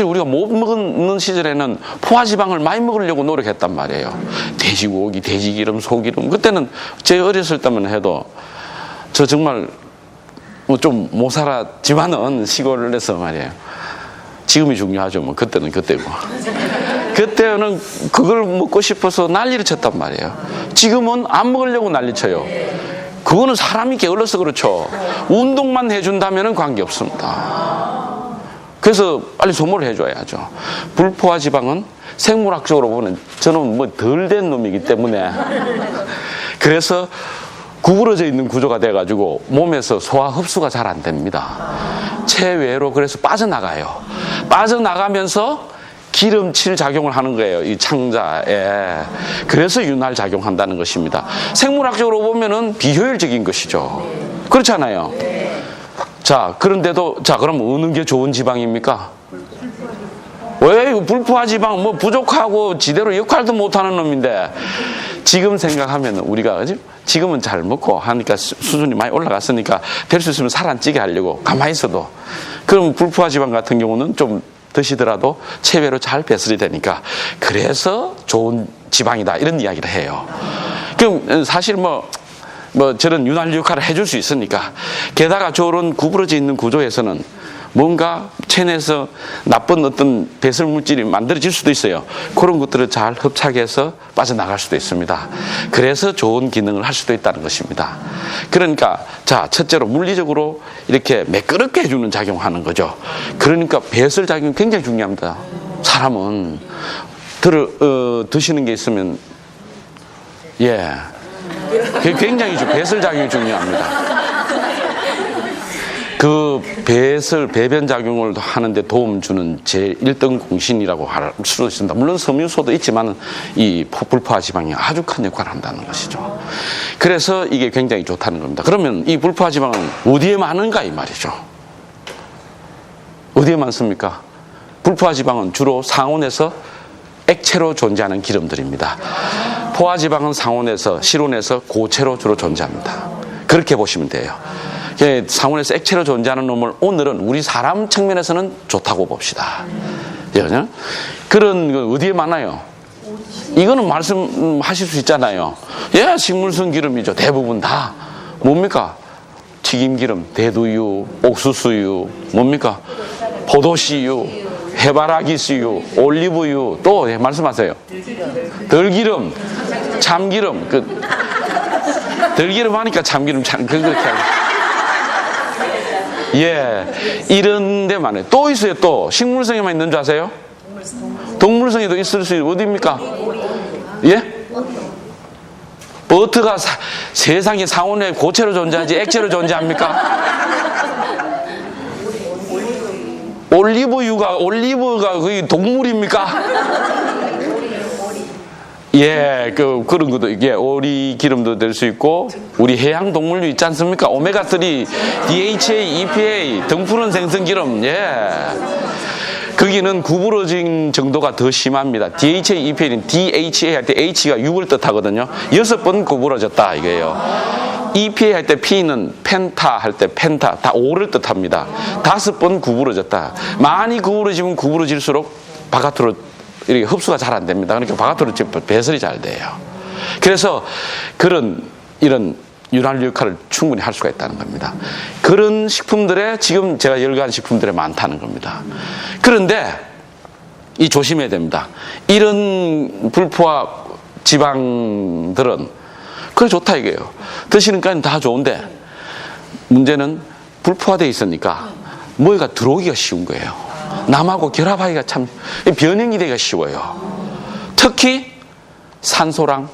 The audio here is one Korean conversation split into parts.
우리가 못 먹는 시절에는 포화지방을 많이 먹으려고 노력했단 말이에요. 돼지고기, 돼지기름, 소기름. 그때는 제 어렸을 때만 해도 저 정말 뭐 좀 못 살았지만은 시골에서 말이에요. 지금이 중요하죠. 뭐 그때는 그때고. 그때는 그걸 먹고 싶어서 난리를 쳤단 말이에요. 지금은 안 먹으려고 난리쳐요. 그거는 사람이 게을러서 그렇죠. 운동만 해준다면 관계없습니다. 그래서 빨리 소모를 해줘야죠. 불포화 지방은 생물학적으로 보면 저는 뭐 덜 된 놈이기 때문에 그래서 구부러져 있는 구조가 돼가지고 몸에서 소화 흡수가 잘 안 됩니다. 체외로 그래서 빠져나가요. 빠져나가면서 기름칠 작용을 하는 거예요. 이 창자에. 그래서 윤활 작용한다는 것입니다. 생물학적으로 보면은 비효율적인 것이죠. 그렇잖아요. 자, 그런데도, 자, 그럼 어느 게 좋은 지방입니까? 왜, 불포화 지방, 뭐, 부족하고 지대로 역할도 못하는 놈인데, 지금 생각하면 우리가, 그지? 지금은 잘 먹고 하니까 수준이 많이 올라갔으니까, 될 수 있으면 살 안 찌게 하려고, 가만히 있어도. 그럼 불포화 지방 같은 경우는 좀 드시더라도 체외로 잘 배설이 되니까, 그래서 좋은 지방이다. 이런 이야기를 해요. 그럼 사실 저런 윤활 역할을 해줄 수 있으니까. 게다가 저런 구부러져 있는 구조에서는 뭔가 체내에서 나쁜 어떤 배설 물질이 만들어질 수도 있어요. 그런 것들을 잘 흡착해서 빠져나갈 수도 있습니다. 그래서 좋은 기능을 할 수도 있다는 것입니다. 그러니까 자, 첫째로 물리적으로 이렇게 매끄럽게 해주는 작용하는 거죠. 그러니까 배설 작용이 굉장히 중요합니다. 사람은 드시는 게 있으면 굉장히 배설 작용이 중요합니다. 그 배변 작용을 하는데 도움 주는 제1등 공신이라고 할 수도 있습니다. 물론 섬유소도 있지만 이 불포화 지방이 아주 큰 역할을 한다는 것이죠. 그래서 이게 굉장히 좋다는 겁니다. 그러면 이 불포화 지방은 어디에 많은가 이 말이죠. 어디에 많습니까? 불포화 지방은 주로 상온에서 액체로 존재하는 기름들입니다. 포화지방은 상온에서, 실온에서 고체로 주로 존재합니다. 그렇게 보시면 돼요. 상온에서 액체로 존재하는 놈을 오늘은 우리 사람 측면에서는 좋다고 봅시다. 그런 거 어디에 많아요? 이거는 말씀하실 수 있잖아요. 식물성 기름이죠. 대부분 다. 뭡니까? 튀김기름, 대두유, 옥수수유, 뭡니까? 포도씨유, 해바라기씨유, 올리브유, 또 말씀하세요. 들기름, 참기름. 들기름 하니까 참기름 그렇게 이런 데 많아요. 또 있어요. 또 식물성에만 있는 줄 아세요? 동물성에도 있을 수 있어요. 어디입니까? 버터가 세상에 상온에 고체로 존재하지 액체로 존재합니까? 올리브가 거의 동물입니까? 그런 것도, 오리 기름도 될 수 있고, 우리 해양 동물류 있지 않습니까? 오메가3, DHA, EPA, 등푸른 생선기름, 거기는 구부러진 정도가 더 심합니다. DHA, EPA는 DHA 할 때 H가 6을 뜻하거든요. 6번 구부러졌다, 이거예요. EPA 할 때 P는 펜타 할 때 펜타 다 5를 뜻합니다. 5번 구부러졌다. 많이 구부러지면 구부러질수록 바깥으로 이렇게 흡수가 잘 안 됩니다. 그러니까 바깥으로 배설이 잘 돼요. 그래서 이런 윤활 역할을 충분히 할 수가 있다는 겁니다. 그런 식품들에 지금 제가 열거한 식품들에 많다는 겁니다. 그런데 이 조심해야 됩니다. 이런 불포화 지방들은 그래 좋다 이게요. 드시는 까지는 다 좋은데 문제는 불포화되어 있으니까 뭐가 들어오기가 쉬운 거예요. 남하고 결합하기가 참 변형이 되기가 쉬워요. 특히 산소랑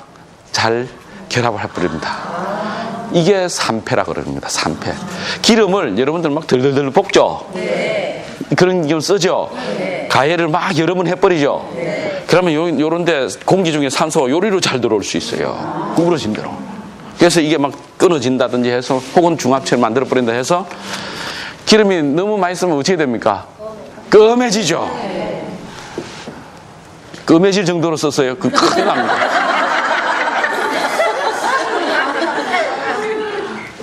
잘 결합을 해버립니다. 이게 산패라 그럽니다. 산패. 기름을 여러분들 막 덜덜덜 볶죠. 그런 기름 쓰죠. 가열을 막 여러 번 해버리죠. 그러면 요런데 공기 중에 산소가 요리로 잘 들어올 수 있어요. 구부러진 대로. 그래서 이게 막 끊어진다든지 해서 혹은 중합체를 만들어 버린다 해서 기름이 너무 많이 쓰면 어떻게 됩니까? 껌해지죠. 껌해질 정도로 썼어요. 큰일 납니다.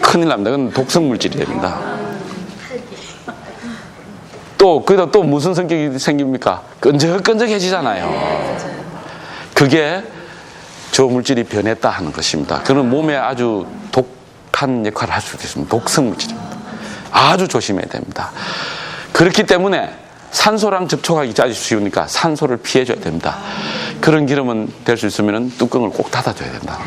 큰일 납니다. 그건 독성 물질이 됩니다. 거기다 또 무슨 성격이 생깁니까? 끈적끈적해지잖아요. 그게 저 물질이 변했다 하는 것입니다. 그는 몸에 아주 독한 역할을 할 수도 있습니다. 독성 물질입니다. 아주 조심해야 됩니다. 그렇기 때문에 산소랑 접촉하기 아주 쉬우니까 산소를 피해줘야 됩니다. 그런 기름은 될 수 있으면 뚜껑을 꼭 닫아줘야 된다.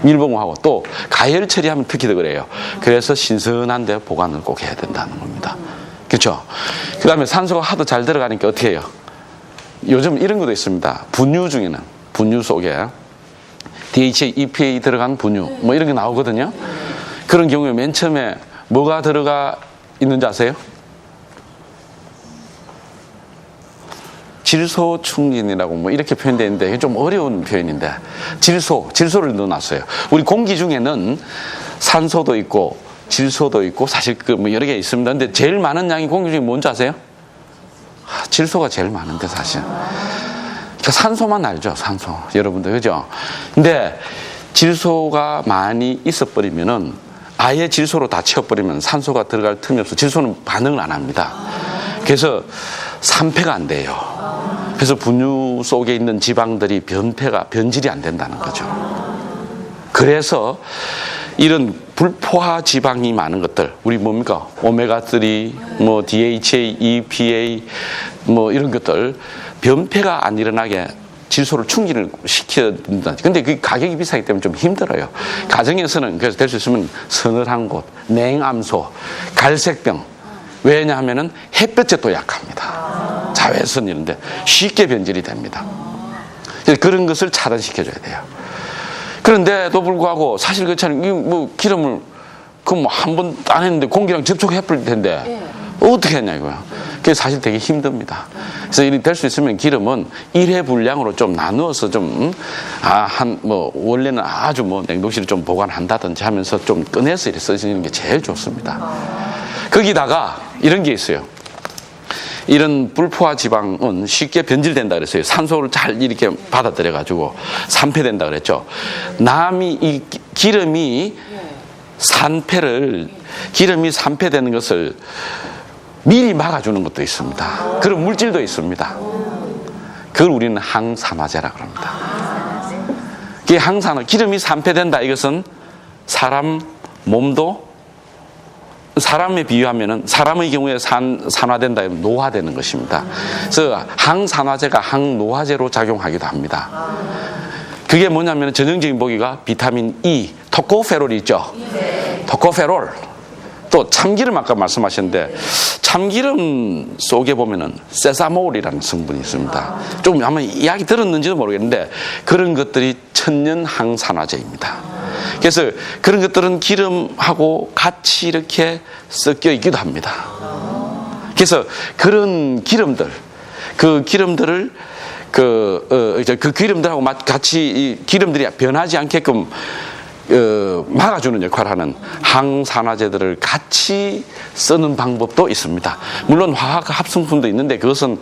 밀봉하고 또 가열 처리하면 특히 더 그래요. 그래서 신선한데 보관을 꼭 해야 된다는 겁니다. 그렇죠? 그 다음에 산소가 하도 잘 들어가니까 어떻게 해요? 요즘 이런 것도 있습니다. 분유 중에는, 분유 속에 DHA, EPA 들어간 분유 뭐 이런 게 나오거든요. 그런 경우에 맨 처음에 뭐가 들어가 있는지 아세요? 질소 충진이라고 뭐 이렇게 표현되어 있는데 이게 좀 어려운 표현인데 질소를 넣어놨어요. 우리 공기 중에는 산소도 있고 질소도 있고 사실 그 뭐 여러 개 있습니다. 근데 제일 많은 양이 공기 중에 뭔지 아세요? 질소가 제일 많은데 사실. 그러니까 산소만 알죠, 산소. 여러분들 그죠? 근데 질소가 많이 있어버리면은 아예 질소로 다 채워버리면 산소가 들어갈 틈이 없어. 질소는 반응을 안 합니다. 그래서 산패가 안 돼요. 그래서 분유 속에 있는 지방들이 변질이 안 된다는 거죠. 그래서 이런 불포화 지방이 많은 것들, 우리 뭡니까? 오메가3, 뭐 DHA, EPA, 뭐 이런 것들, 변폐가 안 일어나게 질소를 충진을 시켜야 된다. 근데 그 가격이 비싸기 때문에 좀 힘들어요. 가정에서는 그래서 될 수 있으면 서늘한 곳, 냉암소, 갈색병. 왜냐하면은 햇볕에 또 약합니다. 자외선 이런데 쉽게 변질이 됩니다. 그런 것을 차단시켜줘야 돼요. 그런데도 불구하고 사실 그렇잖아요. 뭐 기름을 그 뭐 한 번 안 했는데 공기랑 접촉해 버릴 텐데 어떻게 했냐 이거야. 그게 사실 되게 힘듭니다. 그래서 이렇게 될 수 있으면 기름은 1회 분량으로 좀 나누어서 좀 뭐 원래는 아주 뭐 냉동실에 좀 보관한다든지 하면서 좀 꺼내서 이렇게 쓰시는 게 제일 좋습니다. 거기다가 이런 게 있어요. 이런 불포화 지방은 쉽게 변질된다 그랬어요. 산소를 잘 이렇게 받아들여 가지고 산패된다 그랬죠. 남이 이 기름이 산패되는 것을 미리 막아주는 것도 있습니다. 그런 물질도 있습니다. 그걸 우리는 항산화제라 그럽니다. 이 기름이 산패된다 이것은 사람 몸도 사람에 비유하면은 사람의 경우에 산화된다 하면 노화되는 것입니다. 그래서 항산화제가 항노화제로 작용하기도 합니다. 그게 뭐냐면 전형적인 보기가 비타민 E, 토코페롤이 있죠. 토코페롤. 또 참기름 아까 말씀하셨는데 참기름 속에 보면은 세사몰이라는 성분이 있습니다. 좀 아마 이야기 들었는지도 모르겠는데 그런 것들이 천연 항산화제입니다. 그래서 그런 것들은 기름하고 같이 이렇게 섞여 있기도 합니다. 그래서 그런 기름들을 그 기름들하고 같이 이 기름들이 변하지 않게끔 막아주는 역할을 하는 항산화제들을 같이 쓰는 방법도 있습니다. 물론 화학 합성품도 있는데 그것은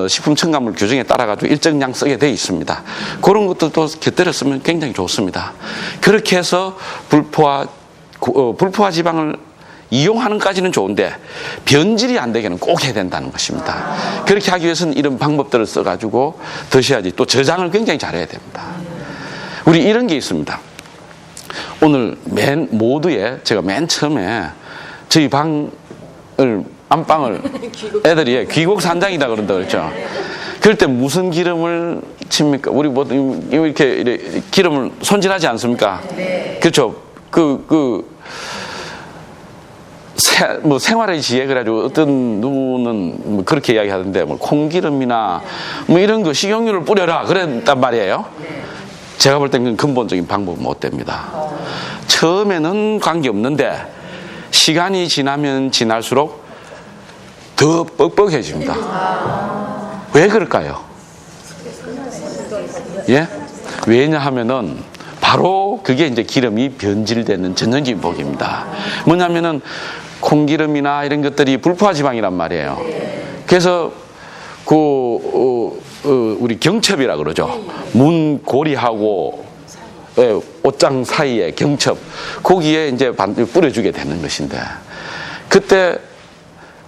식품 첨가물 규정에 따라 가지고 일정량 쓰게 되어 있습니다. 그런 것들도 곁들여 쓰면 굉장히 좋습니다. 그렇게 해서 불포화 지방을 이용하는 까지는 좋은데 변질이 안 되게는 꼭 해야 된다는 것입니다. 그렇게 하기 위해서는 이런 방법들을 써가지고 드셔야지. 또 저장을 굉장히 잘해야 됩니다. 우리 이런 게 있습니다. 오늘 모두에 제가 맨 처음에 저희 안방을 애들이 귀국 산장이다 그런다 그랬죠. 그럴 때 무슨 기름을 칩니까? 우리 뭐 이렇게 기름을 손질하지 않습니까? 그렇죠. 뭐 생활의 지혜 그래가지고 어떤 누구는 뭐 그렇게 이야기하던데 뭐 콩기름이나 뭐 이런 거 식용유를 뿌려라 그랬단 말이에요. 제가 볼 때는 근본적인 방법은 못 됩니다. 처음에는 관계없는데 시간이 지나면 지날수록 더 뻑뻑해집니다. 왜 그럴까요? 예? 왜냐하면은 바로 그게 이제 기름이 변질되는 전형적인 복입니다. 뭐냐면은 콩기름이나 이런 것들이 불포화 지방이란 말이에요. 그래서 우리 경첩이라 그러죠. 문고리하고 옷장 사이에 경첩, 거기에 이제 뿌려주게 되는 것인데, 그때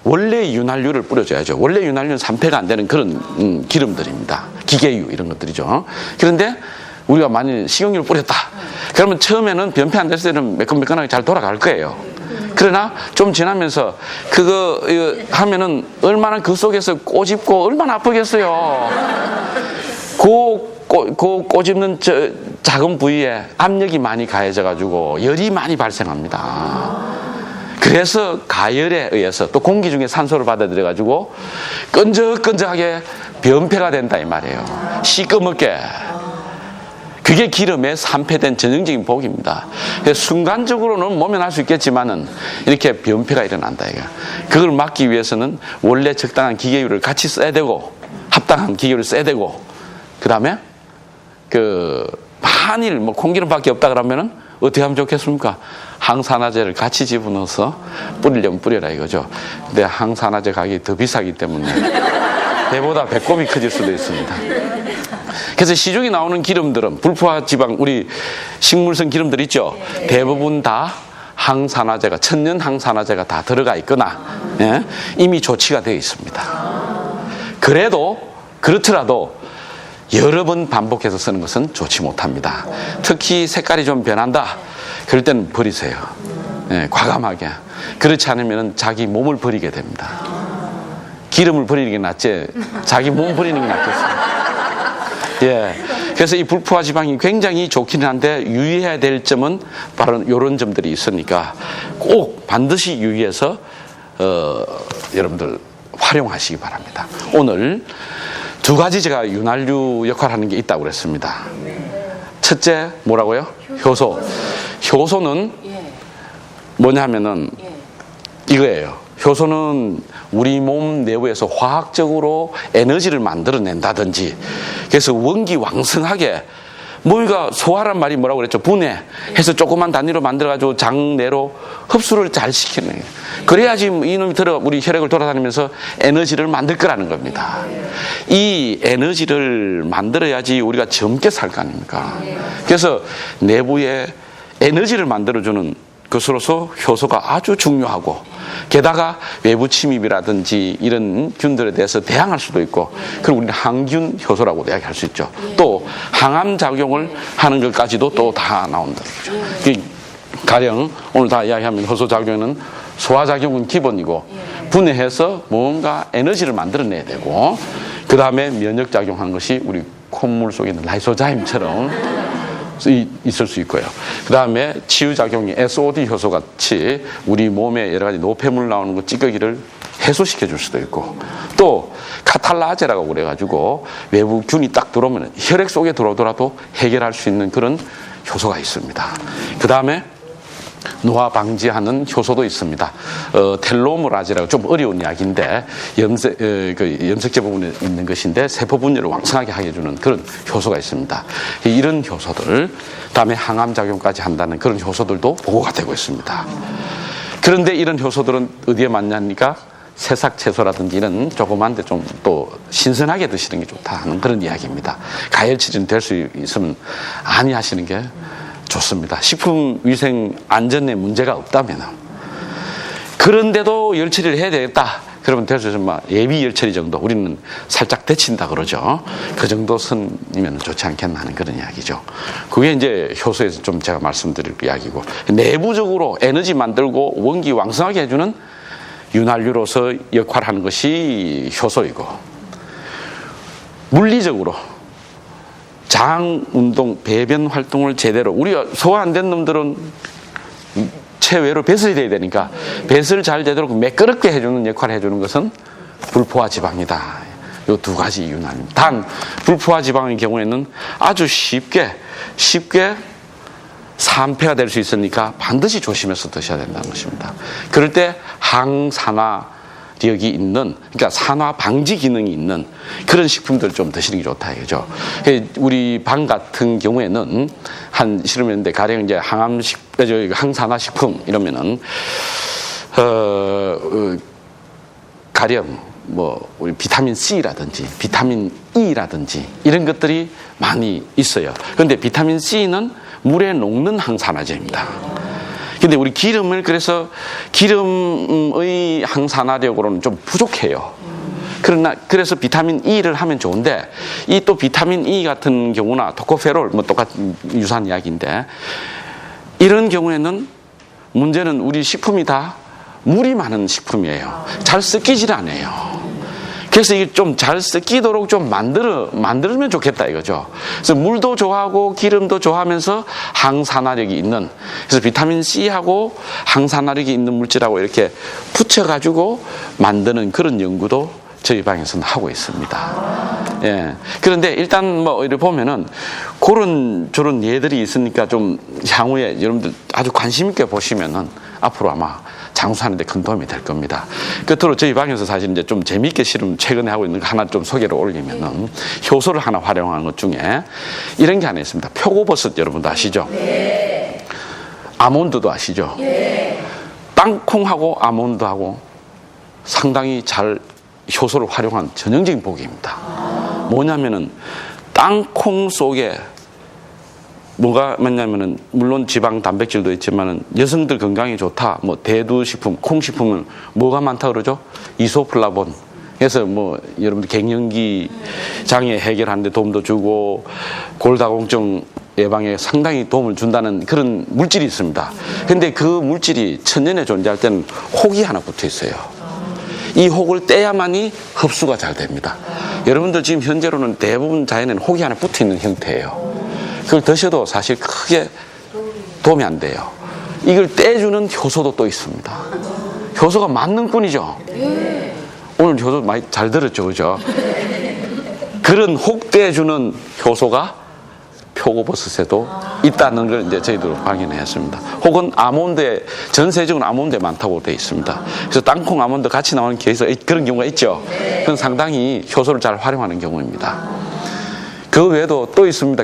원래 윤활유를 뿌려줘야죠. 원래 윤활유는 산패가 안 되는 그런 기름들입니다. 기계유 이런 것들이죠. 그런데 우리가 만일 식용유를 뿌렸다. 그러면 처음에는 변폐 안 됐을 때는 매끈매끈하게 잘 돌아갈 거예요. 그러나 좀 지나면서 그거 하면은 얼마나 그 속에서 꼬집고 얼마나 아프겠어요. 꼬집는 작은 부위에 압력이 많이 가해져 가지고 열이 많이 발생합니다. 그래서 가열에 의해서 또 공기 중에 산소를 받아들여 가지고 끈적끈적하게 변폐가 된다 이 말이에요. 시꺼멓게. 그게 기름에 산패된 전형적인 복입니다. 순간적으로는 모면할 수 있겠지만은 이렇게 변폐가 일어난다 이거. 그걸 막기 위해서는 원래 적당한 기계유를 같이 써야 되고 합당한 기계유를 써야 되고 그다음에 만일 뭐 콩기름밖에 없다 그러면은 어떻게 하면 좋겠습니까? 항산화제를 같이 집어넣어서 뿌리려면 뿌려라 이거죠. 근데 항산화제 가격이 더 비싸기 때문에 배보다 배꼽이 커질 수도 있습니다. 그래서 시중에 나오는 기름들은 불포화 지방, 우리 식물성 기름들 있죠. 대부분 다 항산화제가, 천연 항산화제가 다 들어가 있거나 이미 조치가 되어 있습니다. 그렇더라도 여러 번 반복해서 쓰는 것은 좋지 못합니다. 특히 색깔이 좀 변한다. 그럴 때는 버리세요. 과감하게. 그렇지 않으면 자기 몸을 버리게 됩니다. 기름을 버리는 게 낫지 자기 몸 버리는 게 낫겠어요. 그래서 이 불포화 지방이 굉장히 좋기는 한데 유의해야 될 점은 바로 이런 점들이 있으니까 꼭 반드시 유의해서 여러분들 활용하시기 바랍니다. 오늘 두 가지 제가 윤활유 역할을 하는 게 있다고 그랬습니다. 첫째 뭐라고요? 효소. 효소는 뭐냐면은 이거예요. 효소는 우리 몸 내부에서 화학적으로 에너지를 만들어낸다든지 그래서 원기 왕성하게 우리가 소화란 말이 뭐라고 그랬죠? 분해해서 조그만 단위로 만들어가지고 장내로 흡수를 잘 시키는 거예요. 그래야지 이놈이 우리 혈액을 돌아다니면서 에너지를 만들 거라는 겁니다. 이 에너지를 만들어야지 우리가 젊게 살 거 아닙니까? 그래서 내부에 에너지를 만들어주는 것으로서 효소가 아주 중요하고 게다가 외부 침입이라든지 이런 균들에 대해서 대항할 수도 있고 그럼 우리는 항균 효소라고 이야기할 수 있죠. 또 항암 작용을 하는 것까지도 또 다 나온다. 가령 오늘 다 이야기하면 효소 작용은 소화 작용은 기본이고 분해해서 뭔가 에너지를 만들어내야 되고 그 다음에 면역 작용하는 것이 우리 콧물 속에 있는 라이소자임처럼 있을 수 있고요. 그 다음에 치유작용이 SOD 효소 같이 우리 몸에 여러 가지 노폐물 나오는 거 찌꺼기를 해소시켜 줄 수도 있고 또 카탈라제라고 그래가지고 외부 균이 딱 들어오면 혈액 속에 들어오더라도 해결할 수 있는 그런 효소가 있습니다. 그 다음에 노화 방지하는 효소도 있습니다. 텔로메라제라고 좀 어려운 이야기인데 염색체 부분에 있는 것인데 세포 분열을 왕성하게 하게 해주는 그런 효소가 있습니다. 이런 효소들, 그다음에 항암 작용까지 한다는 그런 효소들도 보고가 되고 있습니다. 그런데 이런 효소들은 어디에 맞냐니까 새싹 채소라든지 이런 조그만데 좀 또 신선하게 드시는 게 좋다 하는 그런 이야기입니다. 가열 치료는 될 수 있으면 아니 하시는 게 좋습니다. 식품 위생 안전에 문제가 없다면 그런데도 열 처리를 해야 되겠다. 그러면 될 수 있으면 예비 열 처리 정도 우리는 살짝 데친다 그러죠. 그 정도 선이면 좋지 않겠나 하는 그런 이야기죠. 그게 이제 효소에서 좀 제가 말씀드릴 이야기고 내부적으로 에너지 만들고 원기 왕성하게 해주는 윤활유로서 역할하는 것이 효소이고 물리적으로 장 운동, 배변 활동을 제대로 우리가 소화 안 된 놈들은 체외로 배설이 돼야 되니까 배설 잘 제대로 매끄럽게 해주는 역할을 해주는 것은 불포화 지방이다. 이 두 가지 이유는 단 불포화 지방의 경우에는 아주 쉽게 산패가 될 수 있으니까 반드시 조심해서 드셔야 된다는 것입니다. 그럴 때 항산화력이 있는, 그러니까 산화 방지 기능이 있는 그런 식품들 좀 드시는 게 좋다 이거죠. 우리 방 같은 경우에는 한 싫으면데 가령 이제 항산화 식품 이러면은 가령 뭐 우리 비타민 C라든지 비타민 E라든지 이런 것들이 많이 있어요. 그런데 비타민 C는 물에 녹는 항산화제입니다. 근데 우리 기름을 그래서 기름의 항산화력으로는 좀 부족해요. 그러나 그래서 비타민 E를 하면 좋은데 이 또 비타민 E 같은 경우나 토코페롤 뭐 똑같은 유사한 이야기인데 이런 경우에는 문제는 우리 식품이 다 물이 많은 식품이에요. 잘 섞이질 않아요. 그래서 이게 좀 잘 섞이도록 좀 만들면 좋겠다 이거죠. 그래서 물도 좋아하고 기름도 좋아하면서 항산화력이 있는, 그래서 비타민 C하고 항산화력이 있는 물질하고 이렇게 붙여가지고 만드는 그런 연구도 저희 방에서는 하고 있습니다. 예. 그런데 일단 뭐 이렇게 보면은 그런 저런 예들이 있으니까 좀 향후에 여러분들 아주 관심 있게 보시면은 앞으로 아마 장수하는 데 큰 도움이 될 겁니다. 끝으로 저희 방에서 사실 이제 좀 재미있게 실험 최근에 하고 있는 거 하나 좀 소개를 올리면은 효소를 하나 활용한 것 중에 이런 게 하나 있습니다. 표고버섯 여러분도 아시죠? 네. 아몬드도 아시죠? 네. 땅콩하고 아몬드하고 상당히 잘 효소를 활용한 전형적인 보기입니다. 뭐냐면은 땅콩 속에 뭐가 뭐냐면은 물론 지방 단백질도 있지만은 여성들 건강에 좋다. 뭐 대두식품, 콩식품은 뭐가 많다 그러죠? 이소플라본. 그래서 뭐 여러분들 갱년기 장애 해결하는 데 도움도 주고 골다공증 예방에 상당히 도움을 준다는 그런 물질이 있습니다. 근데 그 물질이 천년에 존재할 때는 혹이 하나 붙어 있어요. 이 혹을 떼야만이 흡수가 잘 됩니다. 여러분들 지금 현재로는 대부분 자연에는 혹이 하나 붙어 있는 형태예요. 그걸 드셔도 사실 크게 도움이 안 돼요. 이걸 떼주는 효소도 또 있습니다. 효소가 만능꾼이죠. 오늘 효소 많이 잘 들었죠, 그죠? 그런 혹 떼주는 효소가 표고버섯에도 있다는 걸 이제 저희도 확인했습니다. 혹은 아몬드에, 전 세적으로 아몬드에 많다고 되어 있습니다. 그래서 땅콩, 아몬드 같이 나오는 케이스가 그런 경우가 있죠. 그건 상당히 효소를 잘 활용하는 경우입니다. 그 외에도 또 있습니다.